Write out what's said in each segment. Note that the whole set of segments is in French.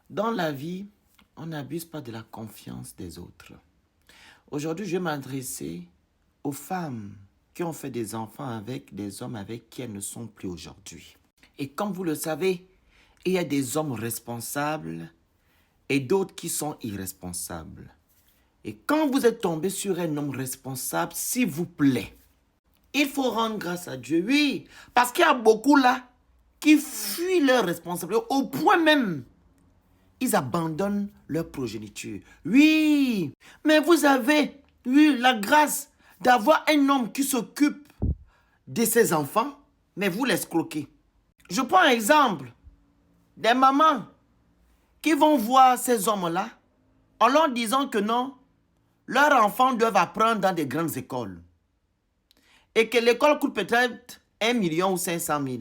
Dans la vie, on n'abuse pas de la confiance des autres. Aujourd'hui, je vais m'adresser aux femmes qui ont fait des enfants avec des hommes avec qui elles ne sont plus aujourd'hui. Et comme vous le savez, il y a des hommes responsables et d'autres qui sont irresponsables. Et quand vous êtes tombé sur un homme responsable, s'il vous plaît, il faut rendre grâce à Dieu. Oui, parce qu'il y a beaucoup là qui fuient leur responsabilité au point même ils abandonnent leur progéniture. Oui, mais vous avez, oui, la grâce d'avoir un homme qui s'occupe de ses enfants, mais vous l'escroquez. Je prends un exemple des mamans qui vont voir ces hommes-là en leur disant que non, leurs enfants doivent apprendre dans des grandes écoles. Et que l'école coûte peut-être 1 million ou 500 000.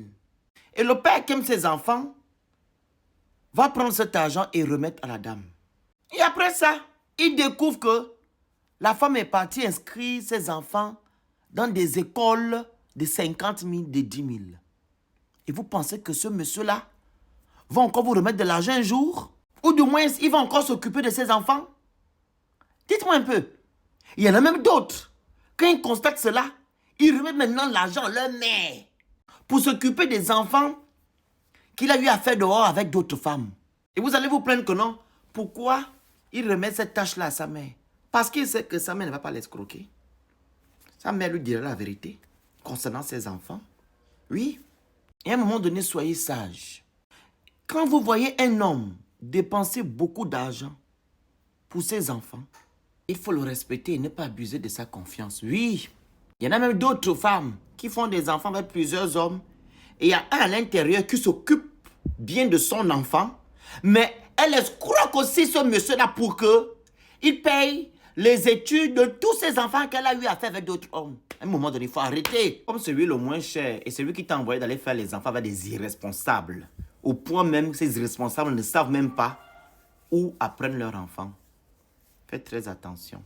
Et le père qui aime ses enfants va prendre cet argent et remettre à la dame. Et après ça, il découvre que la femme est partie inscrire ses enfants dans des écoles de 50 000, de 10 000. Et vous pensez que ce monsieur-là va encore vous remettre de l'argent un jour? Ou du moins, il va encore s'occuper de ses enfants? Dites-moi un peu. Il y en a même d'autres. Quand ils constatent cela, ils remettent maintenant l'argent à leur mère pour s'occuper des enfants qu'il a eu à faire dehors avec d'autres femmes. Et vous allez vous plaindre que non. Pourquoi il remet cette tâche-là à sa mère? Parce qu'il sait que sa mère ne va pas l'escroquer. Sa mère lui dira la vérité concernant ses enfants. Oui. Et à un moment donné, soyez sage. Quand vous voyez un homme dépenser beaucoup d'argent pour ses enfants, il faut le respecter et ne pas abuser de sa confiance. Oui. Il y en a même d'autres femmes qui font des enfants avec plusieurs hommes. Et il y a un à l'intérieur qui s'occupe bien de son enfant. Mais elle escroque aussi ce monsieur-là pour qu'il paye les études de tous ses enfants qu'elle a eu à faire avec d'autres hommes. À un moment donné, il faut arrêter. Comme celui le moins cher et celui qui t'a envoyé d'aller faire les enfants avec des irresponsables. Au point même que ces irresponsables ne savent même pas où apprendre leurs enfants. Faites très attention.